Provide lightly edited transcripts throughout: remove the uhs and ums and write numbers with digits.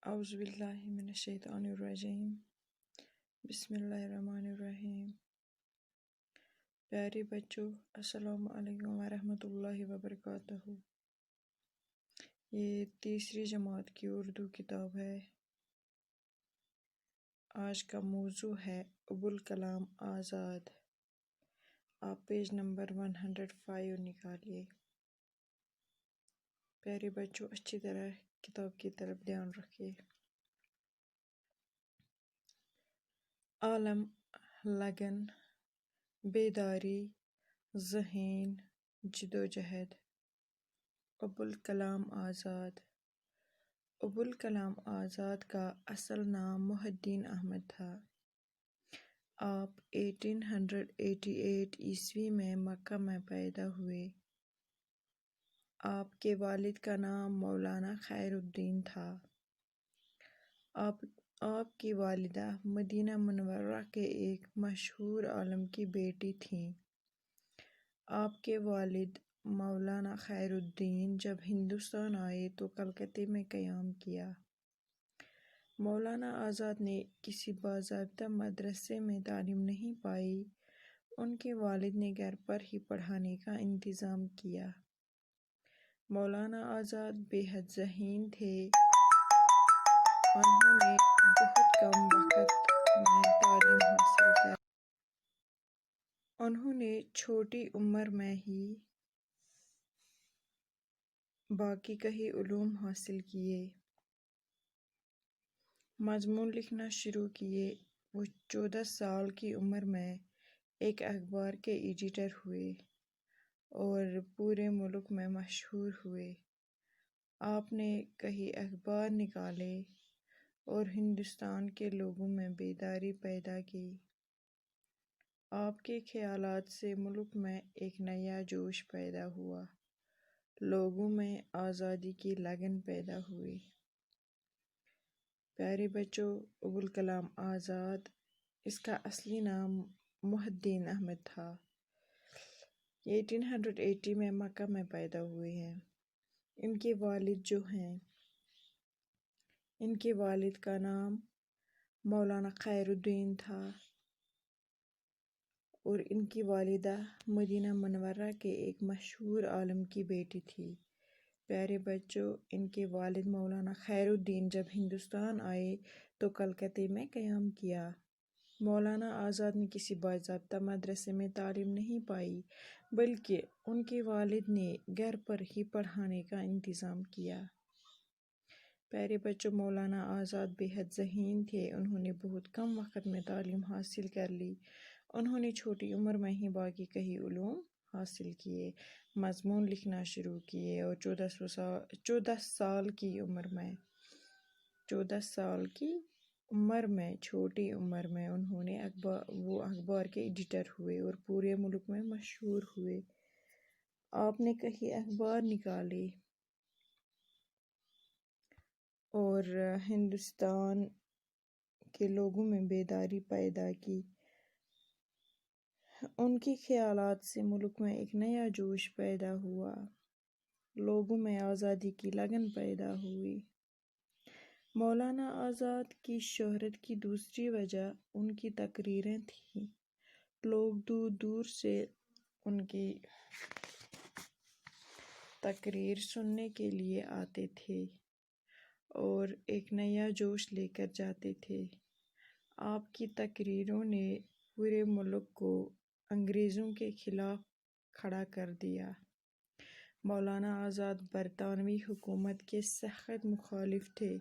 اعوذ باللہ من الشیطان الرجیم، بسم اللہ الرحمن الرحیم۔ پیارے بچوں، السلام علیکم ورحمۃ اللہ وبرکاتہ۔ یہ تیسری جماعت کی اردو کتاب ہے۔ آج کا موضوع ہے ابوالکلام آزاد۔ آپ پیج نمبر 105 نکالیے۔ پیارے بچوں، اچھی طرح کتاب کی طرف دھیان رکھیے۔ عالم، لگن، بیداری، ذہین، جدوجہد۔ ابوالکلام آزاد۔ ابوالکلام آزاد کا اصل نام محی الدین احمد تھا۔ آپ 1888 عیسوی میں مکہ میں پیدا ہوئے۔ آپ کے والد کا نام مولانا خیر الدین تھا۔ آپ کی والدہ مدینہ منورہ کے ایک مشہور عالم کی بیٹی تھیں۔ آپ کے والد مولانا خیر الدین جب ہندوستان آئے تو کلکتہ میں قیام کیا۔ مولانا آزاد نے کسی باضابطہ مدرسے میں تعلیم نہیں پائی۔ ان کے والد نے گھر پر ہی پڑھانے کا انتظام کیا۔ مولانا آزاد بے حد ذہین تھے۔ انہوں نے بہت کم وقت میں تعلیم حاصل کر انہوں نے چھوٹی عمر میں ہی باقی کئی علوم حاصل کیے۔ مضمون لکھنا شروع کیے۔ وہ 14 سال کی عمر میں ایک اخبار کے ایڈیٹر ہوئے اور پورے ملک میں مشہور ہوئے۔ آپ نے کئی اخبار نکالے اور ہندوستان کے لوگوں میں بیداری پیدا کی۔ آپ کے خیالات سے ملک میں ایک نیا جوش پیدا ہوا۔ لوگوں میں آزادی کی لگن پیدا ہوئی۔ پیارے بچوں، ابوالکلام آزاد، اس کا اصلی نام محی الدین احمد تھا۔ 1880 میں مکہ میں پیدا ہوئے ہیں۔ ان کے والد کا نام مولانا خیر الدین تھا اور ان کی والدہ مدینہ منورہ کے ایک مشہور عالم کی بیٹی تھی۔ پیارے بچوں، ان کے والد مولانا خیر الدین جب ہندوستان آئے تو کلکتہ میں قیام کیا۔ مولانا آزاد نے کسی باضابطہ مدرسے میں تعلیم نہیں پائی، بلکہ ان کے والد نے گھر پر ہی پڑھانے کا انتظام کیا۔ پیارے بچوں، مولانا آزاد بے حد ذہین تھے۔ انہوں نے بہت کم وقت میں تعلیم حاصل کر لی۔ انہوں نے چھوٹی عمر میں ہی باقی کئی علوم حاصل کیے۔ مضمون لکھنا شروع کیے اور 14 سال کی عمر میں چھوٹی عمر میں انہوں نے وہ اخبار کے ایڈیٹر ہوئے اور پورے ملک میں مشہور ہوئے۔ آپ نے کئی اخبار نکالے اور ہندوستان کے لوگوں میں بیداری پیدا کی۔ ان کے خیالات سے ملک میں ایک نیا جوش پیدا ہوا۔ لوگوں میں آزادی کی لگن پیدا ہوئی۔ مولانا آزاد کی شہرت کی دوسری وجہ ان کی تقریریں تھیں۔ لوگ دور دور سے ان کی تقریر سننے کے لیے آتے تھے اور ایک نیا جوش لے کر جاتے تھے۔ آپ کی تقریروں نے پورے ملک کو انگریزوں کے خلاف کھڑا کر دیا۔ مولانا آزاد برطانوی حکومت کے سخت مخالف تھے۔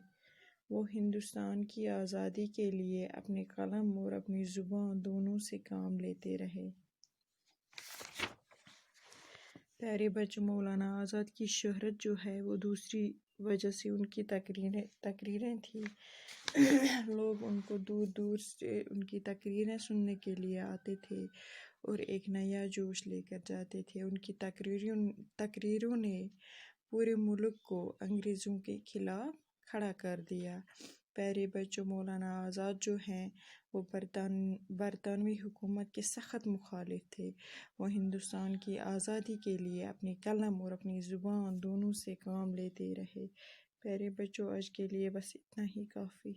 وہ ہندوستان کی آزادی کے لیے اپنے قلم اور اپنی زبان دونوں سے کام لیتے رہے۔ پیارے بچوں، مولانا آزاد کی شہرت جو ہے وہ دوسری وجہ سے ان کی تقریریں تھیں۔ لوگ ان کو دور دور سے ان کی تقریریں سننے کے لیے آتے تھے اور ایک نیا جوش لے کر جاتے تھے۔ ان کی تقریروں نے پورے ملک کو انگریزوں کے خلاف کھڑا کر دیا۔ پیارے بچوں، مولانا آزاد جو ہیں وہ برطانوی حکومت کے سخت مخالف تھے۔ وہ ہندوستان کی آزادی کے لیے اپنے قلم اور اپنی زبان دونوں سے کام لیتے رہے۔ پیارے بچوں، آج کے لیے بس اتنا ہی کافی۔